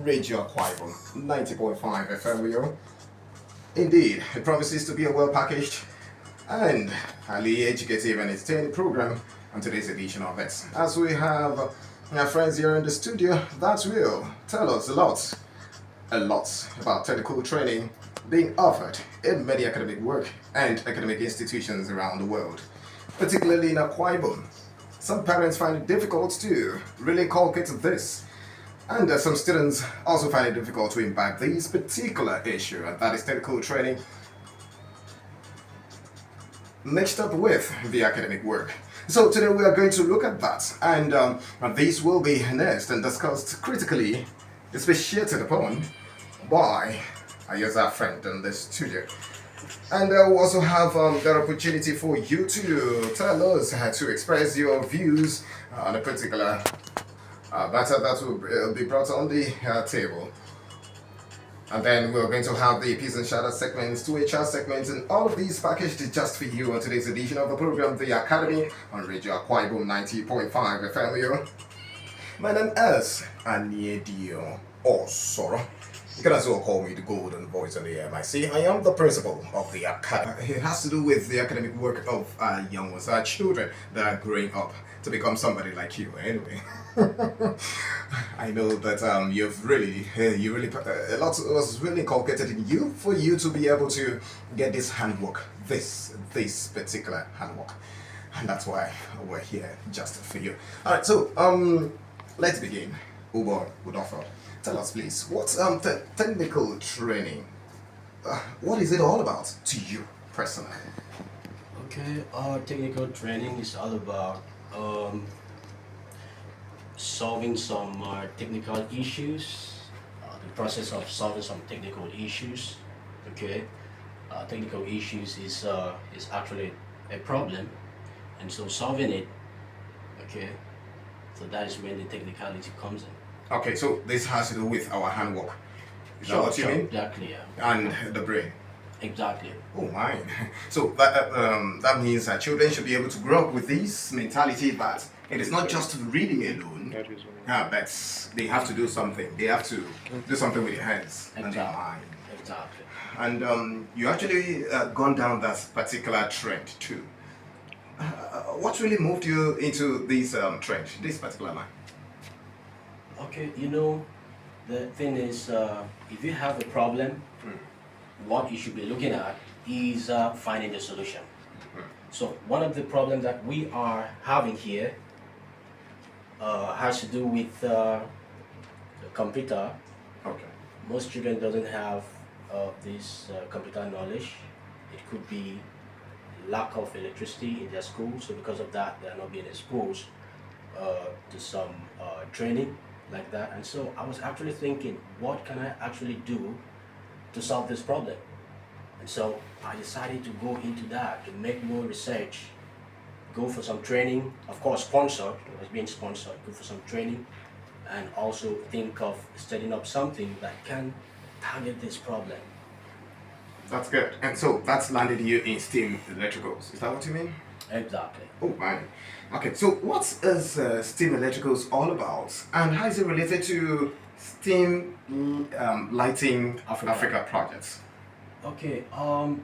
Radio Aquaibum 90.5 FM Uyo. Indeed, it promises to be a well-packaged and highly educative and entertaining program on today's edition of it. As we have our friends here in the studio that will tell us a lot about technical training being offered in many academic work and academic institutions around the world, particularly in Aquaibum. Some parents find it difficult to really inculcate this, and some students also find it difficult to imbibe this particular issue, and that is technical training mixed up with the academic work. So today we are going to look at that, and this will be nursed and discussed critically, expatiated upon by our friend in the studio. And we'll also have the opportunity for you to tell us how to express your views on a particular matter that will be brought on the table. And then we're going to have the Peace and Shadow segments, 2HR segments, and all of these packaged just for you on today's edition of the program, The Academy, on Radio Aquaibum 90.5 FM Uyo. My name is Aniedio Osoro. You can as well call me the golden voice on the MIC. I am the principal of the academy. It has to do with the academic work of young ones, our children that are growing up to become somebody like you. Anyway, I know that a lot was really inculcated in you for you to be able to get this handwork, this particular handwork, and that's why we're here just for you. All right, so let's begin. Ubo would offer. Tell us, please, what's technical training? What is it all about to you personally? Okay, technical training is all about solving some technical issues, the process of solving some technical issues. Okay, technical issues is actually a problem, and so solving it. Okay, so that is when the technicality comes in. Okay, so this has to do with our handwork. Is that what you mean? Exactly, yeah. And the brain. Exactly. Oh my! So that means that children should be able to grow up with this mentality that it is not just reading alone. But they have to do something. They have to do something with their hands and their mind. Exactly. And you actually gone down that particular trend too. What really moved you into this trend, this particular line? Okay, the thing is, if you have a problem, what you should be looking at is finding the solution. So one of the problems that we are having here has to do with the computer. Okay. Most children doesn't have this computer knowledge. It could be lack of electricity in their school, so because of that, they are not being exposed to some training like that. And so I was actually thinking, what can I actually do to solve this problem? And so I decided to go into that, to make more research, go for some training, of course sponsored, it was being sponsored, go for some training, and also think of setting up something that can target this problem. That's good. And so that's landed you in STEAM electricals. Is that what you mean? Exactly. Oh my. Okay, so what is STEAM electricals all about? And how is it related to STEAM Lighting Africa projects? Okay,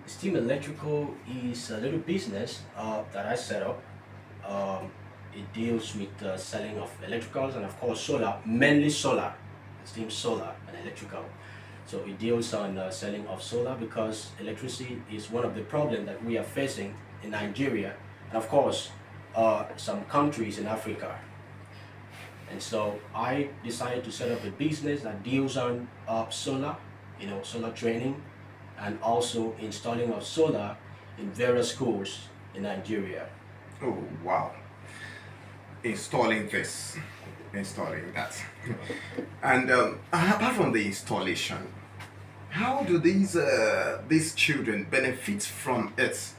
STEAM Electrical is a little business that I set up. It deals with the selling of electricals and of course solar, mainly solar, STEAM solar and electrical. So it deals on selling of solar because electricity is one of the problems that we are facing in Nigeria and of course some countries in Africa. And so I decided to set up a business that deals on solar, solar training, and also installing of solar in various schools in Nigeria. Oh wow. Installing that. And apart from the installation, how do these children benefit from it?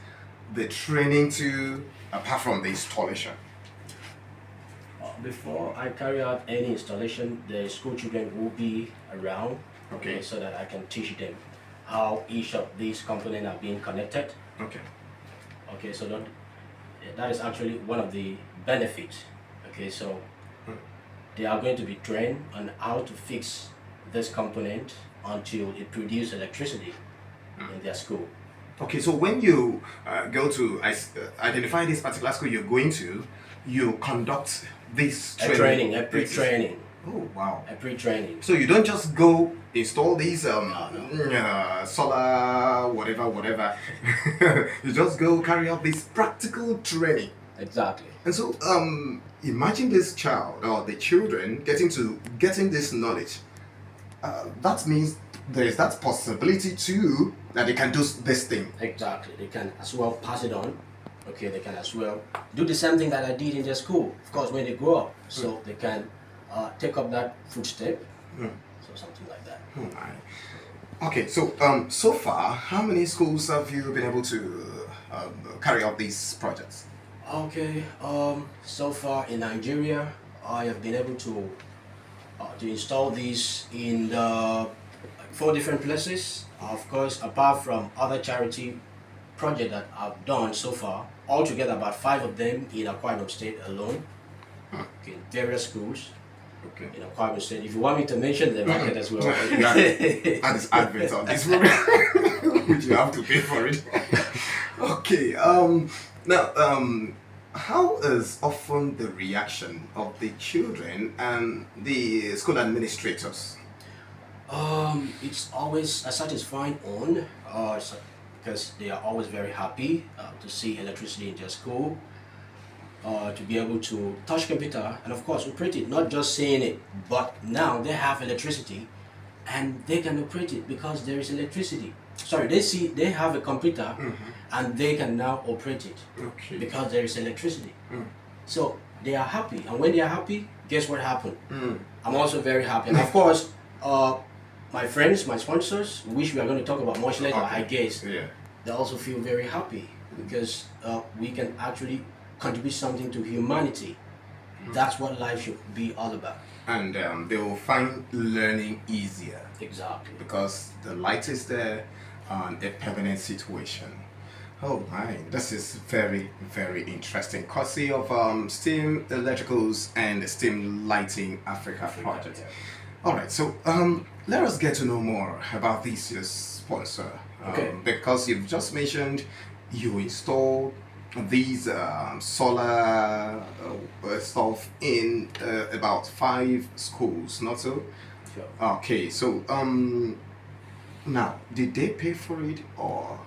The training to apart from the installation? Before I carry out any installation, the school children will be around, okay, so that I can teach them how each of these components are being connected. Okay, so that is actually one of the benefits. Okay, so they are going to be trained on how to fix this component until it produces electricity in their school. Okay, so when you go to identify this particular school you're going to, you conduct this training. A pre-training. Oh, wow. A pre-training. So you don't just go install these No. solar whatever. You just go carry out this practical training. Exactly. And so imagine this child or the children getting this knowledge. That means there is that possibility too that they can do this thing. Exactly. They can as well pass it on. Okay, they can as well do the same thing that I did in their school. Of course, when they grow up, so they can take up that footstep. So something like that. Oh my. Okay, so so far, how many schools have you been able to carry out these projects? Okay. So far in Nigeria, I have been able to install these in 4 different places. Of course, apart from other charity projects that I've done so far, altogether about 5 of them in Akwa Ibom State alone. Okay, various schools. Okay. In Akwa Ibom State. If you want me to mention them, I can as well. That is advert on this program, which you have to pay for it. Okay. Now, how is often the reaction of the children and the school administrators? It's always a satisfying one, because they are always very happy to see electricity in their school, to be able to touch computer and of course operate it, not just saying it, but now they have electricity and they can operate it because there is electricity. Sorry, they have a computer and they can now operate it because there is electricity. So they are happy, and when they are happy, guess what happened? I'm also very happy, and of course, my friends, my sponsors, which we are going to talk about much later, I guess, they also feel very happy because we can actually contribute something to humanity. That's what life should be all about. And they will find learning easier. Exactly. Because the light is there and a permanent situation. Oh my, this is very, very interesting. Courtesy of STEAM Electricals and STEAM Lighting Africa project. Yeah. Alright, so let us get to know more about this year's sponsor. Because you've just mentioned you installed these solar stuff in about 5 schools, not so? Sure. Okay, so now, did they pay for it, or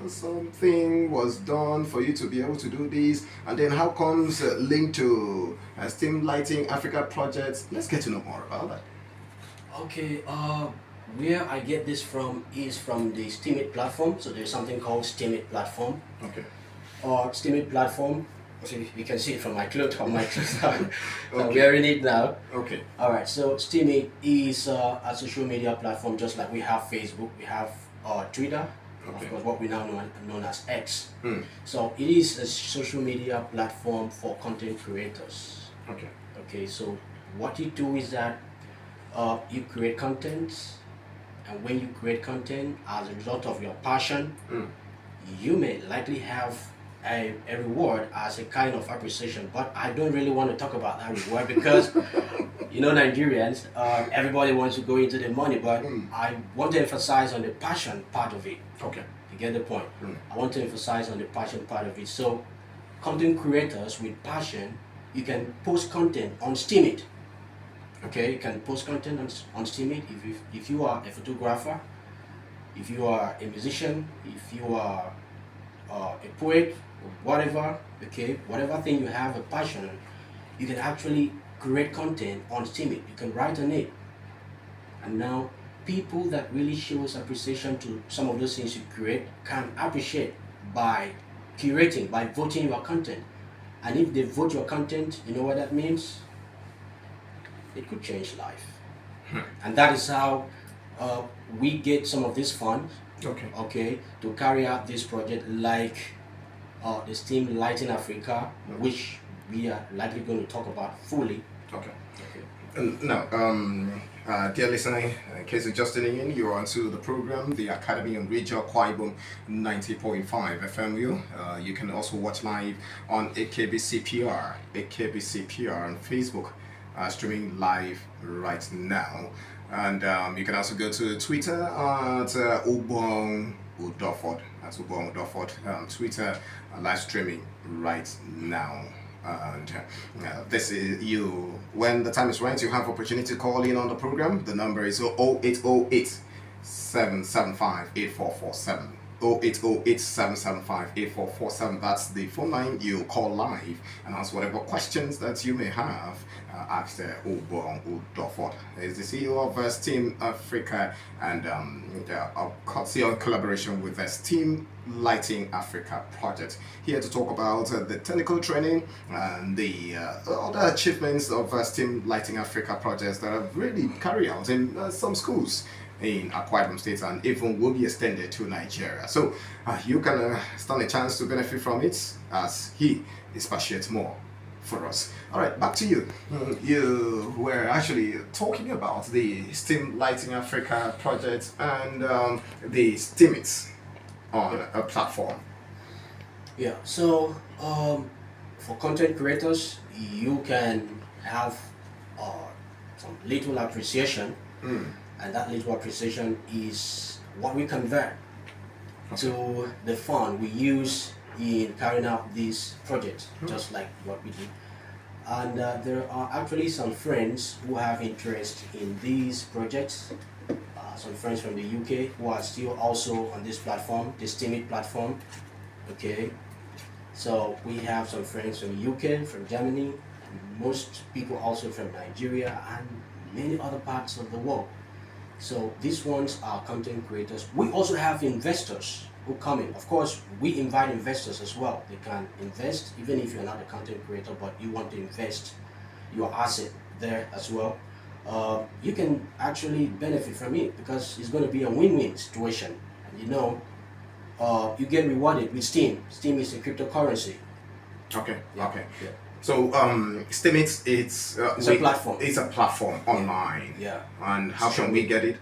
something was done for you to be able to do this? And then how comes linked to STEAM Lighting Africa projects? Let's get to know more about that. Okay, where I get this from is from the STEEMit platform. So there's something called STEEMit platform. Okay. Or STEEMit platform. So you can see it from my clothes on my clothes. So I'm wearing it now. Okay. All right. So STEEMit is a social media platform, just like we have Facebook, we have Twitter, of course, what we now known as X. So it is a social media platform for content creators. Okay. Okay. So what you do is that you create content, and when you create content as a result of your passion, you may likely have a reward as a kind of appreciation. But I don't really want to talk about that reward because you know, Nigerians, everybody wants to go into the money, but I want to emphasize on the passion part of it. Okay. You get the point? I want to emphasize on the passion part of it. So content creators with passion, you can post content on STEEMit. Okay, you can post content on STEEMit if you are a photographer, if you are a musician, if you are a poet, whatever. Okay, whatever thing you have a passion on, you can actually create content on STEEMit. You can write on it, and now people that really shows appreciation to some of those things you create can appreciate by curating, by voting your content. And if they vote your content, you know what that means? It could change life. And that is how we get some of these funds, okay, to carry out this project, like the STEAM Lighting Africa, which we are likely going to talk about fully. Okay. Now, dear listener, in case you're just tuning in, you're onto the program, the Academy on Radio Akwa Ibom 90.5 FM Uyo. You can also watch live on AKBC PR on Facebook. streaming live right now. And you can also go to Twitter at Ubong Udoford. That's Ubong Udoford. Twitter live streaming right now. And this is you. When the time is right, you have opportunity to call in on the program. The number is 0808 775 8447. 0808 775 8447. That's the phone line. You call live and ask whatever questions that you may have. Ask Ubong Udoford. He's the CEO of STEEM Africa and a collaboration with the STEEM Lighting Africa project. Here to talk about the technical training and the other achievements of STEEM Lighting Africa projects that are really carried out in some schools in Akwa Ibom State and even will be extended to Nigeria. So you can stand a chance to benefit from it as he expatiates more for us. All right, back to you. You were actually talking about the STEAM Lighting Africa project and the STEEMit on a platform. Yeah, so for content creators, you can have some little appreciation, and that little appreciation is what we convert to the fund we use in carrying out this project, just like what we do. And there are actually some friends who have interest in these projects, some friends from the UK who are still also on this platform, the STEEMit platform. Okay, so we have some friends from the UK, from Germany, most people also from Nigeria and many other parts of the world. So these ones are content creators. We also have investors who come in. Of course, we invite investors as well. They can invest even if you're not a content creator, but you want to invest your asset there as well. You can actually benefit from it because it's going to be a win-win situation. And you know, you get rewarded with Steem. Steem is a cryptocurrency. Okay. Yeah. Okay. Yeah. So STEEMit, it's a platform. It's a platform online. Yeah. And how can we get it?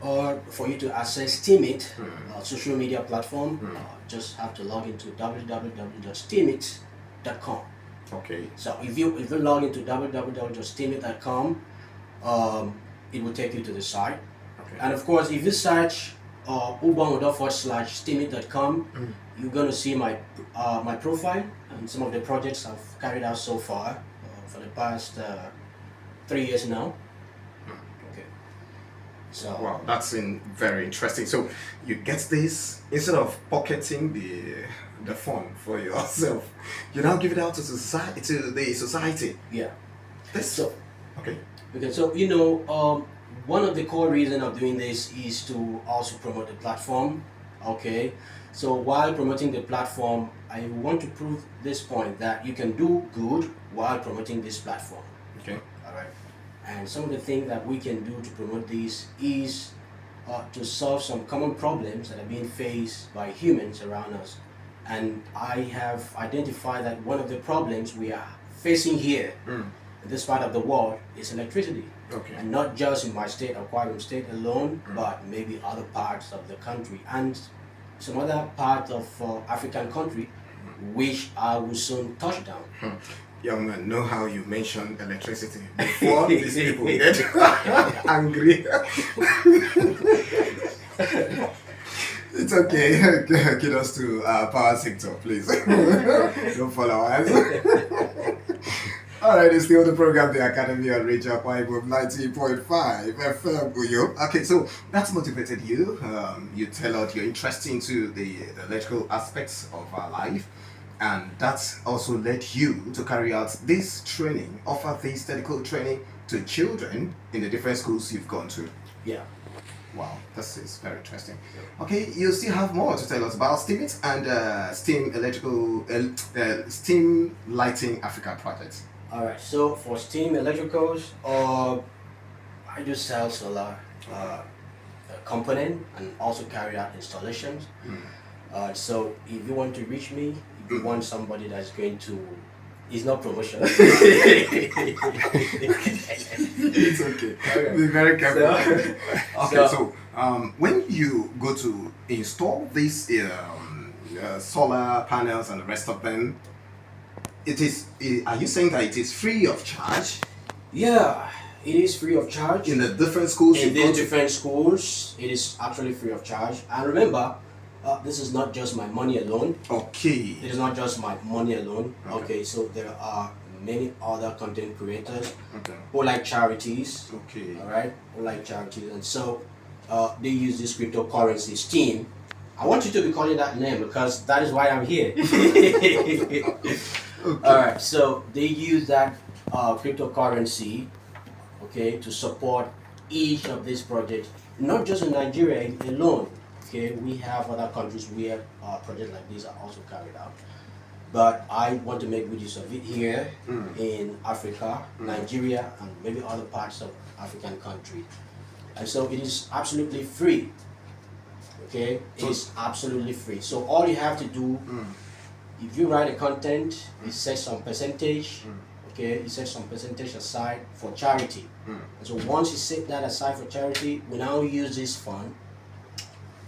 Or for you to access STEEMit, social media platform, just have to log into www.steemit.com. Okay. So if you log into www.steemit.com, it will take you to the site. Okay. And of course, if you search ubongodo/steemit.com, you're going to see my my profile and some of the projects I've carried out so far for the past 3 years now. Okay. So Wow, that's very interesting. So you get this instead of pocketing the fund for yourself, you now give it out to society, the society. yeah. This So okay. okay, so you know, one of the core reasons of doing this is to also promote the platform. Okay, so while promoting the platform, I want to prove this point that you can do good while promoting this platform. Okay. All right, and some of the things that we can do to promote this is to solve some common problems that are being faced by humans around us. And I have identified that one of the problems we are facing here in this part of the world is electricity. Okay. And not just in my state, Akwa Ibom State alone, but maybe other parts of the country and some other part of African country, which I will soon touch down. Young man, know how you mentioned electricity before these people get angry. It's okay. Kudos to power sector, please. Don't follow us. All right, it's still the program, the Academy on Radio Akwa Ibom 90.5 FM Uyo. Okay, so that's motivated you. You tell out you're interested into the electrical aspects of our life, and that's also led you to carry out this training, offer this technical training to children in the different schools you've gone to. Yeah. Wow, this is very interesting. Okay, you still have more to tell us about STEEMit and STEAM Lighting Africa project. All right. So for STEAM electricals, I do sell solar component and also carry out installations. So if you want to reach me, if you want somebody that's going to, it's not promotion. It's okay. Be very careful. So when you go to install these solar panels and the rest of them, are you saying that it is free of charge? Yeah, it is free of charge. In the different schools In you these go to? different schools, it is actually free of charge. And remember, this is not just my money alone. Okay. It is not just my money alone. Okay. Okay, so there are many other content creators Okay. who like charities. Okay. All right, who like charities, and so they use this cryptocurrency, Steam. I want you to be calling that name because that is why I'm here. Okay. All right, so they use that cryptocurrency, okay, to support each of these projects, not just in Nigeria alone. Okay, we have other countries where projects like these are also carried out. But I want to make good use of it here in Africa, Nigeria, and maybe other parts of African countries. And so it is absolutely free. Okay, it is absolutely free. So all you have to do, if you write a content, you set some percentage. Okay, you set some percentage aside for charity. And so once you set that aside for charity, we now use this fund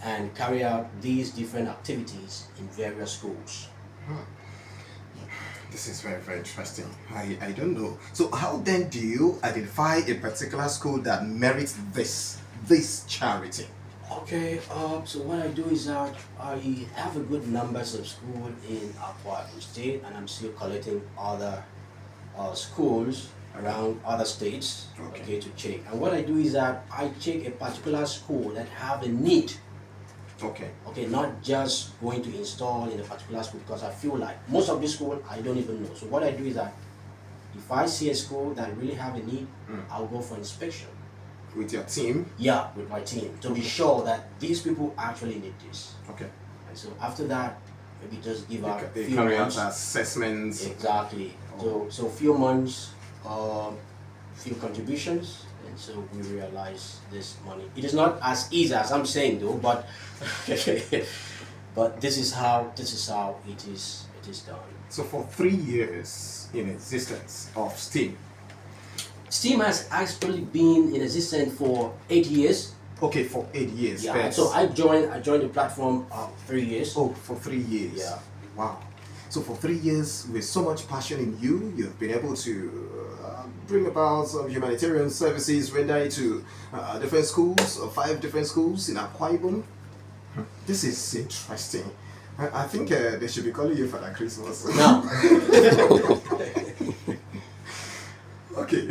and carry out these different activities in various schools. This is very, very interesting. I don't know. So how then do you identify a particular school that merits this charity? Okay, so what I do is that I have a good numbers of school in Akwa State, and I'm still collecting other schools around other states, okay, to check. And what I do is that I check a particular school that have a need. Okay. Okay, not just going to install in a particular school, because I feel like most of the school I don't even know. So what I do is that if I see a school that really have a need, I'll go for inspection. With your team? Yeah, with my team, to be sure that these people actually need this. Okay. And so after that, maybe just give out They few carry out months. assessments. Exactly. Oh. So few months, few contributions, and so we realize this money. It is not as easy as I'm saying though, but but this is how it is done. So for 3 years in existence of STEAM. STEAM has actually been in existence for 8 years. Okay, for 8 years. Yeah. But- So I joined the platform 3 years. Oh, for 3 years. Yeah. Wow. So for 3 years, with so much passion in you, you've been able to bring about some humanitarian services rendered to different schools, 5 different schools in Akwa Ibom. This is interesting. I think they should be calling you Father Christmas. Now, Okay.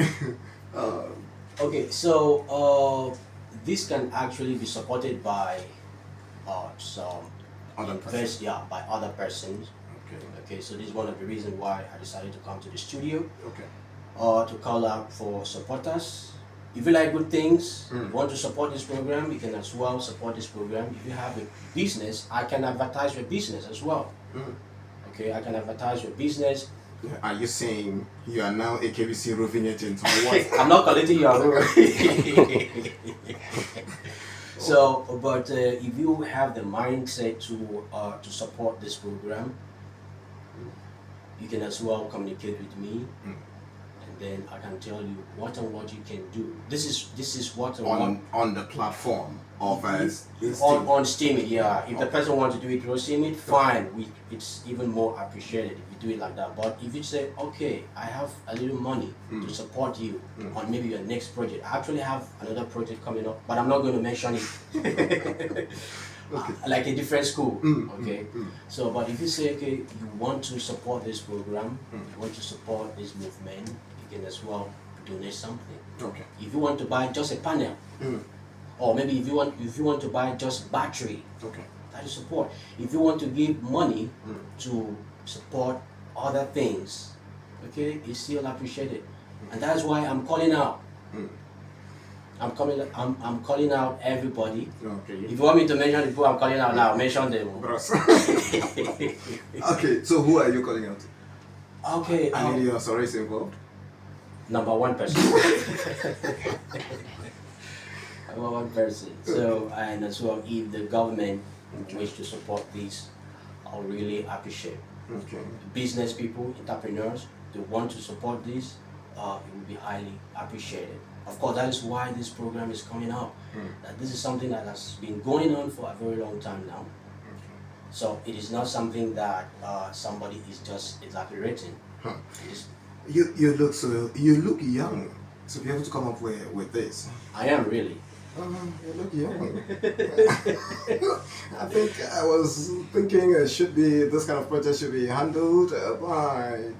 okay, so this can actually be supported by some Other person. by other persons. Okay. Okay, so this is one of the reasons why I decided to come to the studio Okay. to call out for supporters. If you like good things, you want to support this program, you can as well support this program. If you have a business, I can advertise your business as well. Okay, I can advertise your business. Are you saying you are now AKBC roving agent or what? I'm not collecting your role. So, but if you have the mindset to support this program, you can as well communicate with me, and then I can tell you what you can do. This is what on the platform of on STEEMit, yeah. If the person wants to do it through STEEMit, fine. It's even more appreciated if you do it like that. But if you say, okay, I have a little money to support you on maybe your next project. I actually have another project coming up, but I'm not going to mention it. Like a different school, okay. So, but if you say, okay, you want to support this program, you want to support this movement, you can as well donate something. Okay. If you want to buy just a panel, or maybe if you want to buy just battery, Okay. that is support. If you want to give money to support other things, okay, it's still appreciated, and that's why I'm calling out. I'm calling out everybody. Okay. If you want me to mention the people I'm calling out now, mention them. Okay. So who are you calling out? Okay. Any your sorries involved? Number one person. Number one person. So, and as well, if the government wish to support this, I'll really appreciate. Okay. Business people, entrepreneurs, they want to support this, it will be highly appreciated. Of course, that is why this program is coming up. That this is something that has been going on for a very long time now. So it is not something that somebody is just exaggerating. It is, You look young. to be able to come up with this? I am really. You look young. I think I was thinking it should be this kind of project should be handled by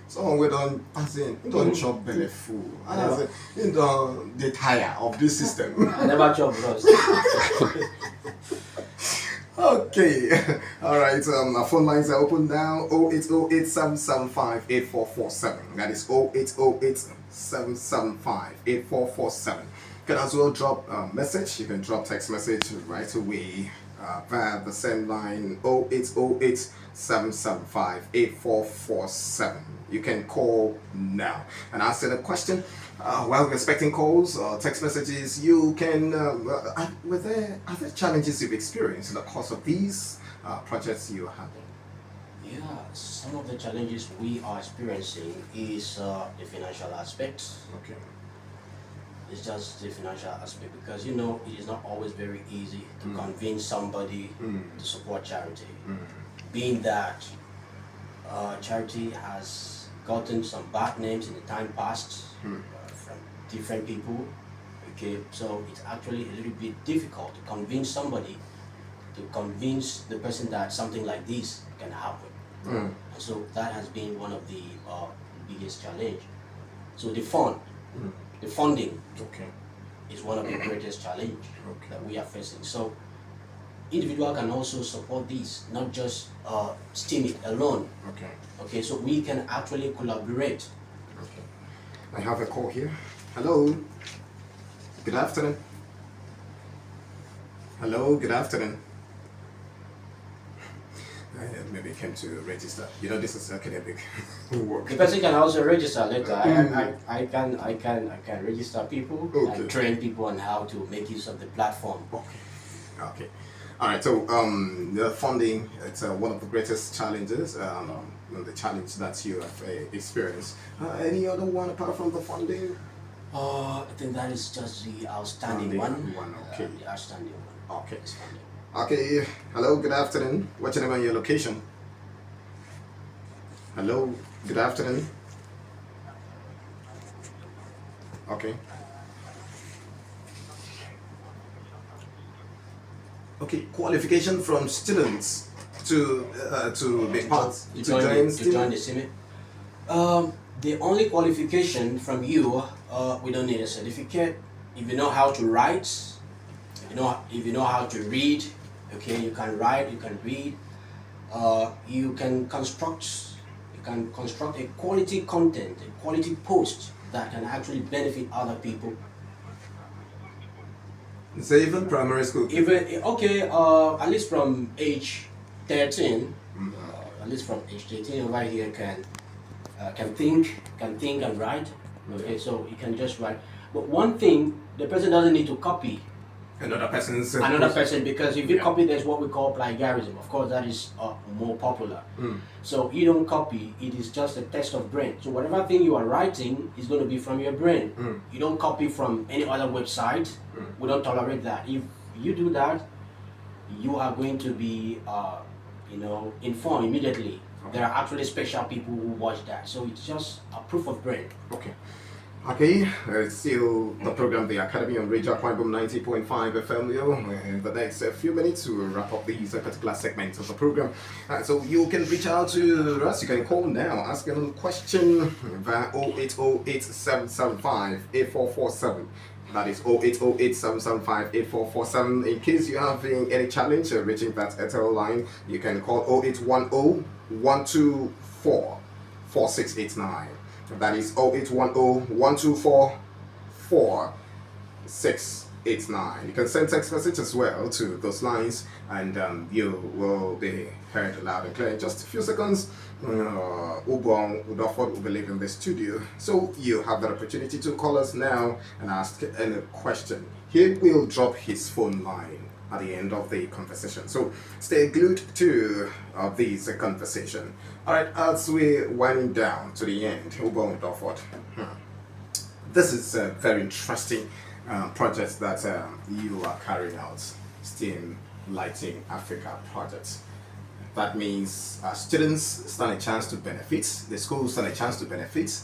someone with as in don't chop belly food. As in the tire of this system. I never chop bros. Okay, all right. Our phone lines are open now. 08087758447. That is 08087758447. You can as well drop a message. You can drop text message right away via the same line 08087758447. You can call now and answer the question. While we're expecting calls or text messages, you can. Are there challenges you've experienced in the course of these projects you have? Yeah, some of the challenges we are experiencing is the financial aspect. Okay. It's just the financial aspect because it is not always very easy to convince somebody to support charity. Being that charity has gotten some bad names in the time past from different people. Okay, so it's actually a little bit difficult to convince somebody, to convince the person that something like this can happen. And so that has been one of the biggest challenge. So the funding is one of the greatest challenge that we are facing. So individual can also support this, not just STEEMit alone. Okay, so we can actually collaborate. I have a call here. Hello. Good afternoon. Hello, good afternoon. Maybe came to register. This is academic work. The person can also register later. I can register people and train people on how to make use of the platform. Okay. All right. So the funding, it's one of the greatest challenges. The challenge that you have experienced. Any other one apart from the funding? I think that is just the outstanding one. Okay. The outstanding one. Okay. Okay. Hello. Good afternoon. What's your name and your location? Hello. Good afternoon. Okay. Okay. Qualification from students to be part to join the STEEMit. The only qualification from you, we don't need a certificate. If you know how to write, if you know how to read, okay, you can write, you can read, you can construct a quality content, a quality post that can actually benefit other people. So even primary school? At least from age 13, at least from age 13 over here can think and write. Okay, so you can just write. But one thing, the person doesn't need to copy another person, because if you copy, there's what we call plagiarism. Of course, that is more popular. So you don't copy, it is just a test of brain. So whatever thing you are writing is going to be from your brain. You don't copy from any other website. We don't tolerate that. If you do that, you are going to be informed immediately. There are actually special people who watch that. So it's just a proof of brain. Okay, it's still the program, the Academy on Radio Boom 90.5 FM Uyo. In the next few minutes, we'll wrap up these particular segments of the program. So you can reach out to us, you can call now, ask a question via 08087758447. That is 08087758447. In case you have any challenge reaching that Airtel line, you can call 0810-124-4689. That is 0810-124-4689. You can send text message as well to those lines, and you will be heard loud and clear in just a few seconds. Ubong Udaford will be leaving the studio, so you have that opportunity to call us now and ask any question. He will drop his phone line at the end of the conversation, so stay glued to this conversation. Alright, as we're winding down to the end, Ubong Udaford, this is a very interesting project that you are carrying out, STEAM Lighting Africa project. That means students stand a chance to benefit, the schools stand a chance to benefit,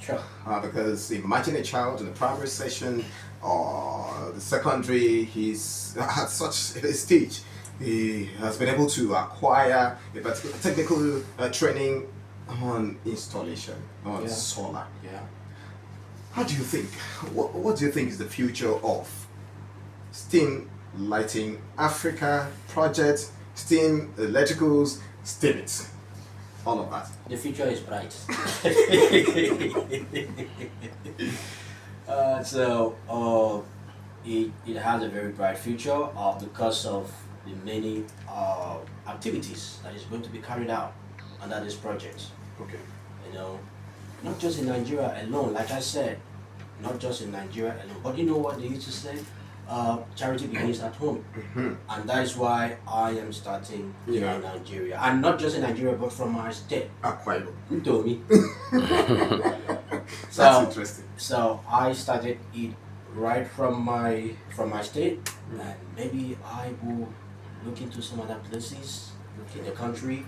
Sure. Because imagine a child in the primary session or the secondary, he's at such a stage. He has been able to acquire a particular technical training on installation, on Yeah. solar. Yeah. How do you think? What do you think is the future of STEAM Lighting Africa project, STEAM Electricals, STEEMit, all of that? The future is bright. It has a very bright future because of the many activities that is going to be carried out under this project. Okay. You know, not just in Nigeria alone, like I said, not just in Nigeria alone, but you know what they used to say? Charity begins at home. And that is why I am starting here in Nigeria. And not just in Nigeria, but from my state. Akwa Ibom. Who told me? That's interesting. So I started it right from my state, and maybe I will look into some other places in the country.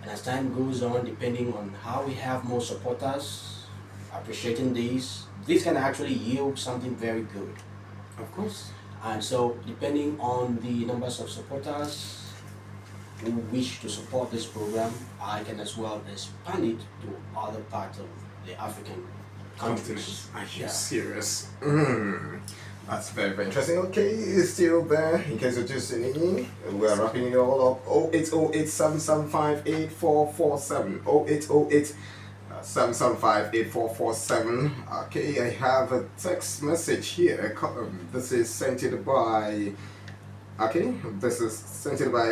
And as time goes on, depending on how we have more supporters appreciating this can actually yield something very good. Of course. And so, depending on the numbers of supporters who wish to support this program, I can as well expand it to other parts of the African countries. Are you serious? That's very, very interesting. Okay, it's still there. In case you're just tuning in, we're wrapping it all up. 0808 775 8447. 0808 775 8447. Okay, I have a text message here. This is sent it by. Okay, this is sent it by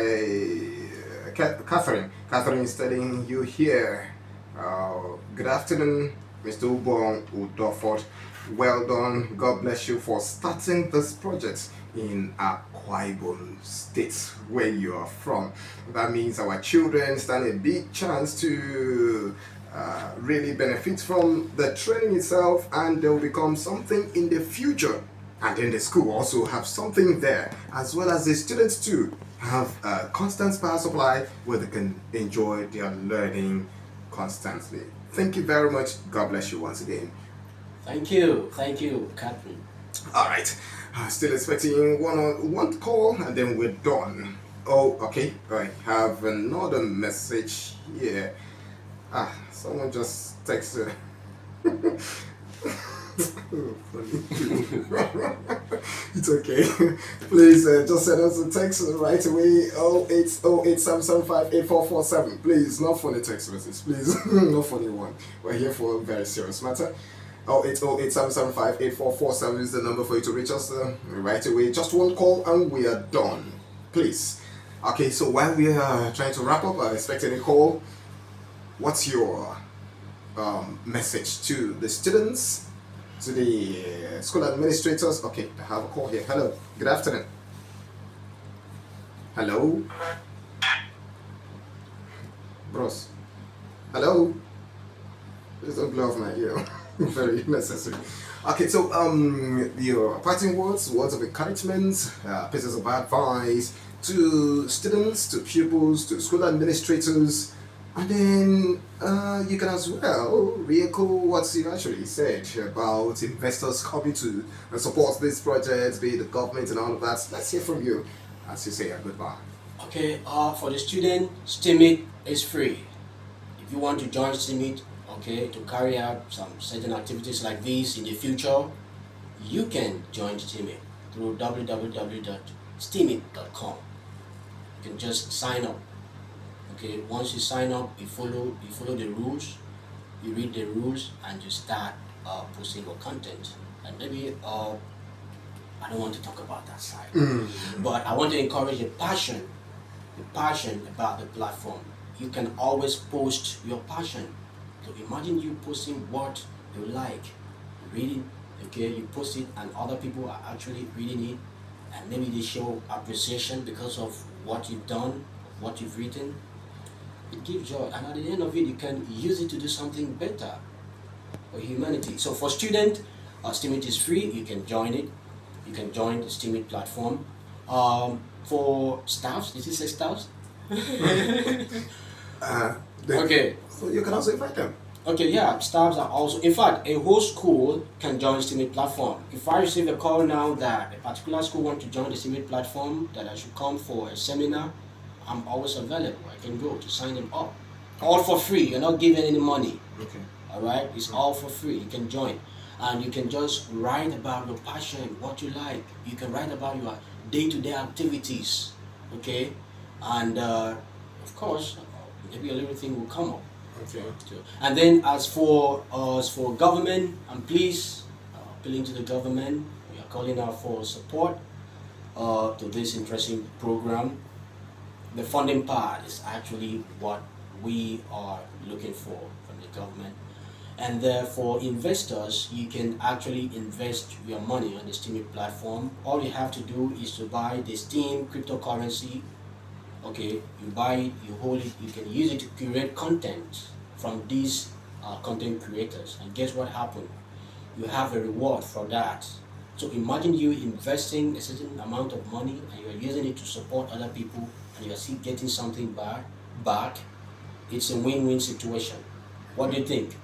Catherine. Catherine is telling you here. Good afternoon, Mr. Ubong Udofort. Well done. God bless you for starting this project in Akwa Ibom State, where you are from. That means our children stand a big chance to really benefit from the training itself, and they'll become something in the future. And then the school also have something there, as well as the students too have a constant power supply where they can enjoy their learning constantly. Thank you very much. God bless you once again. Thank you, Catherine. All right, still expecting one call and then we're done. Oh, okay. I have another message here. Someone just texted. Funny. It's okay. Please just send us a text right away. 08087758447. Please, not funny text message. Please, no funny one. We're here for a very serious matter. 08087758447 is the number for you to reach us right away. Just one call and we are done. Please. Okay, so while we are trying to wrap up, I expect a call. What's your message to the students, to the school administrators? Okay, I have a call here. Hello, good afternoon. Hello? Bros. Hello? Please don't blow off my ear. Very necessary. Okay, so your parting words of encouragement, pieces of advice to students, to pupils, to school administrators, and then you can as well re-echo what you actually said about investors coming to support this project, be it the government and all of that. Let's hear from you as you say a goodbye. Okay, for the student, STEEMit is free. If you want to join STEEMit, okay, to carry out some certain activities like this in the future, you can join STEEMit through www.steemit.com. You can just sign up. Okay, once you sign up, you follow the rules, you read the rules, and you start posting your content. And maybe I don't want to talk about that side, but I want to encourage the passion about the platform. You can always post your passion. So imagine you posting what you like, reading. Okay, you post it, and other people are actually reading it, and maybe they show appreciation because of what you've done, what you've written. It gives joy, and at the end of it, you can use it to do something better for humanity. So for students, STEEMit is free. You can join it. You can join the STEEMit platform. For staffs, did you say staffs? Okay. So you can also invite them. Okay, yeah, staffs are also, in fact, a whole school can join STEEMit platform. If I receive a call now that a particular school want to join the STEEMit platform, that I should come for a seminar, I'm always available. I can go to sign them up. All for free, you're not giving any money. Okay. Alright, it's all for free. You can join. And you can just write about your passion, what you like. You can write about your day-to-day activities. Okay? And of course, maybe a little thing will come up. Okay. And then as for government, I'm pleased appealing to the government. We are calling out for support to this interesting program. The funding part is actually what we are looking for from the government. And for investors, you can actually invest your money on the STEEMit platform. All you have to do is to buy the STEEM cryptocurrency. Okay, you buy it, you hold it, you can use it to curate content from these content creators. And guess what happened? You have a reward for that. So imagine you investing a certain amount of money and you are using it to support other people and you are still getting something back. It's a win-win situation. What do you think?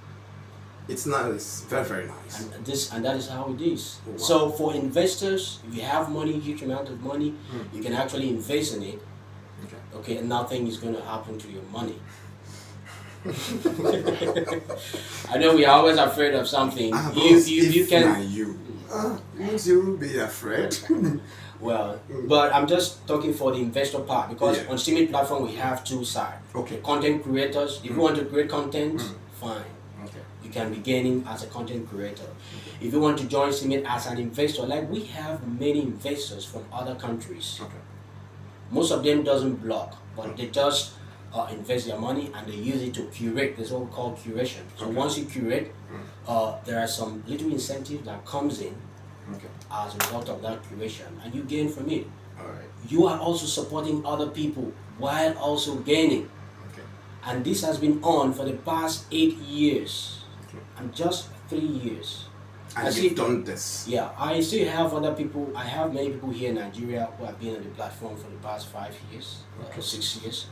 It's nice, very, very nice. And that is how it is. Oh, wow. So for investors, if you have money, huge amount of money, you can actually invest in it. Okay, and nothing is going to happen to your money. I know we are always afraid of something. You can. Won't you be afraid? Well, but I'm just talking for the investor part because on STEEMit platform we have two sides. Okay. Content creators. If you want to create content, fine. Okay. You can be gaining as a content creator. If you want to join STEEMit as an investor, like we have many investors from other countries. Okay. Most of them doesn't block, but they just invest their money and they use it to curate. There's what we call curation. So once you curate, there are some little incentive that comes in as a result of that curation, and you gain from it. All right. You are also supporting other people while also gaining. Okay. And this has been on for the past 8 years, and just 3 years. And you've done this. Yeah, I still have other people. I have many people here in Nigeria who have been on the platform for the past 5 years, 6 years.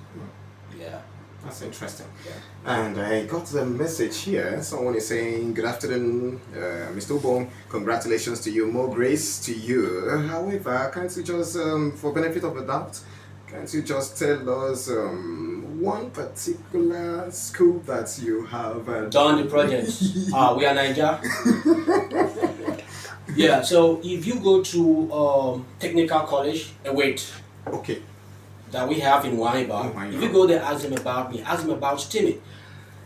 Yeah. That's interesting. Yeah. And I got a message here. Someone is saying, "Good afternoon, Mr. Ubong. Congratulations to you. More grace to you. However, can't you just, for benefit of the doubt, can't you just tell us one particular school that you have done the project?" We are Nigeria. Yeah. So if you go to technical college, wait. Okay. That we have in Waiba. If you go there, ask them about me, ask them about STEEMit.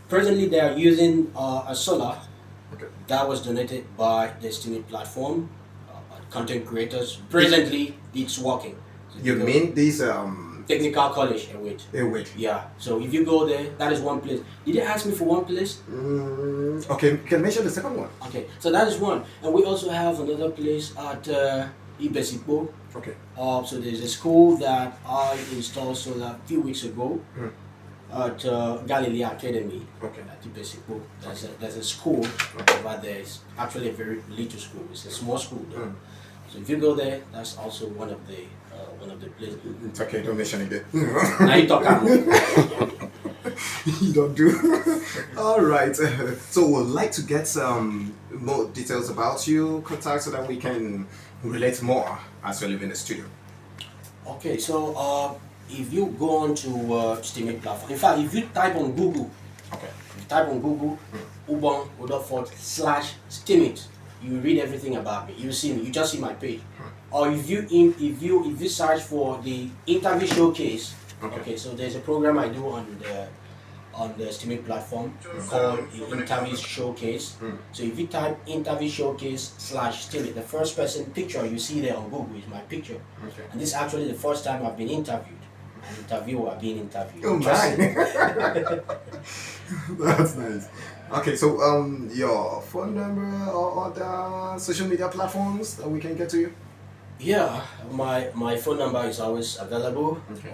Presently, they are using a solar that was donated by the STEEMit platform, content creators. Presently, it's working. So you mean these technical college? wait. Yeah. So if you go there, that is one place. Did they ask me for one place? Okay, you can mention the second one. Okay, so that is one, and we also have another place at AKBC. Okay. So there's a school that I installed solar a few weeks ago at Galilee Academy. Okay. At Ibesipo. There's a school over there. It's actually a very little school. It's a small school though. So if you go there, that's also one of the places. It's okay, don't mention it there. Now you talk about You don't do. All right. So we'd like to get some more details about you, contact, so that we can relate more as we live in the studio. Okay, so if you go on to STEEMit platform, in fact, if you type on Google, Ubong /STEEMit, you read everything about me. You see me. You just see my page. Or if you search for the interview showcase, okay, so there's a program I do on the STEEMit platform called the interview showcase. So if you type interview showcase /STEEMit, the first person picture you see there on Google is my picture. Okay. And this is actually the first time I've been interviewed. An interviewer being interviewed. Oh my! That's nice. Okay, so your phone number or other social media platforms that we can get to you? Yeah, my phone number is always available. Okay.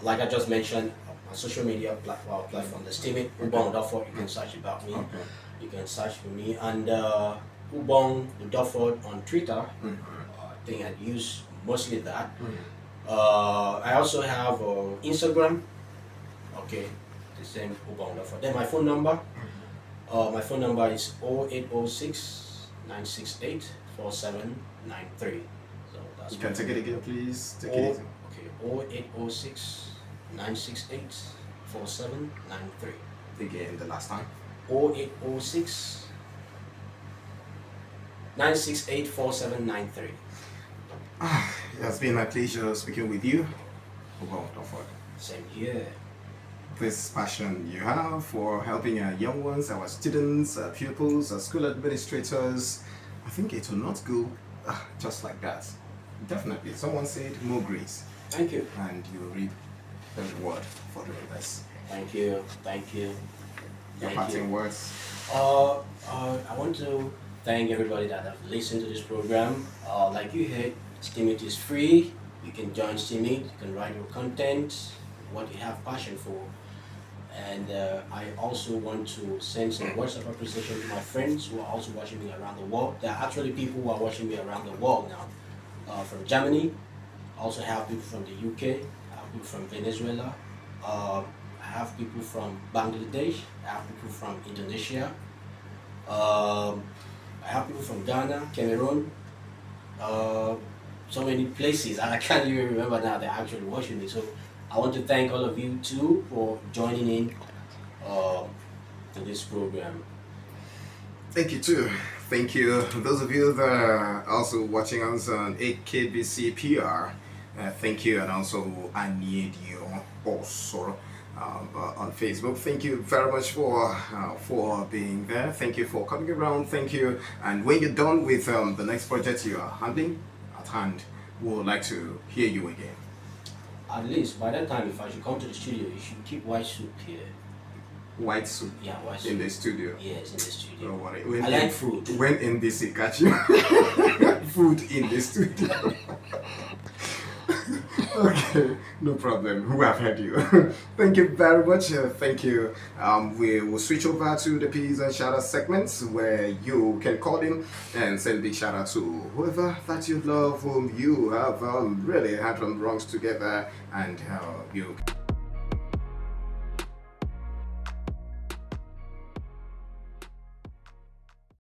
Like I just mentioned, my social media platform, the STEEMit, Ubong Udaford, you can search about me. Okay. You can search for me. And Ubong Udaford on Twitter, I think I use mostly that. I also have Instagram. Okay, the same Ubong Udaford. Then my phone number My phone number is 0806 968 4793. So that's You can take it again, please. Take it Oh, easy. okay, 0806 968 4793. Again, the last time. 0806 968 4793. It has been my pleasure speaking with you. Well, don't forget. Same here. This passion you have for helping our young ones, our students, our pupils, our school administrators, I think it will not go just like that. Definitely. Someone said more grace, Thank you. and you will reap the reward for doing this. Thank you. Thank you. Your Thank parting you. words. I want to thank everybody that have listened to this program. Like you heard, STEEMit is free. You can join STEEMit. You can write your content, what you have passion for. And I also want to send some words of appreciation to my friends who are also watching me around the world. There are actually people who are watching me around the world now. From Germany, I also have people from the UK, I have people from Venezuela, I have people from Bangladesh, I have people from Indonesia, I have people from Ghana, Cameroon, so many places, and I can't even remember now they're actually watching me. So I want to thank all of you too for joining in to this program. Thank you too. Thank you. Those of you that are also watching us on AKBC PR, thank you, and also I need you also on Facebook. Thank you very much for being there. Thank you for coming around. Thank you. And when you're done with the next project you are handling at hand, we would like to hear you again. At least by that time, if I should come to the studio, you should keep white soup here. White soup Yeah, white soup. in the studio. Yes, in the studio. Don't worry. I like food. When in this catch you food in the studio. Okay, no problem. Who have heard you? Thank you very much. Thank you. We will switch over to the peas and shout out segments where you can call in and send big shout out to whoever that you love, whom you have really had some wrongs together, and you.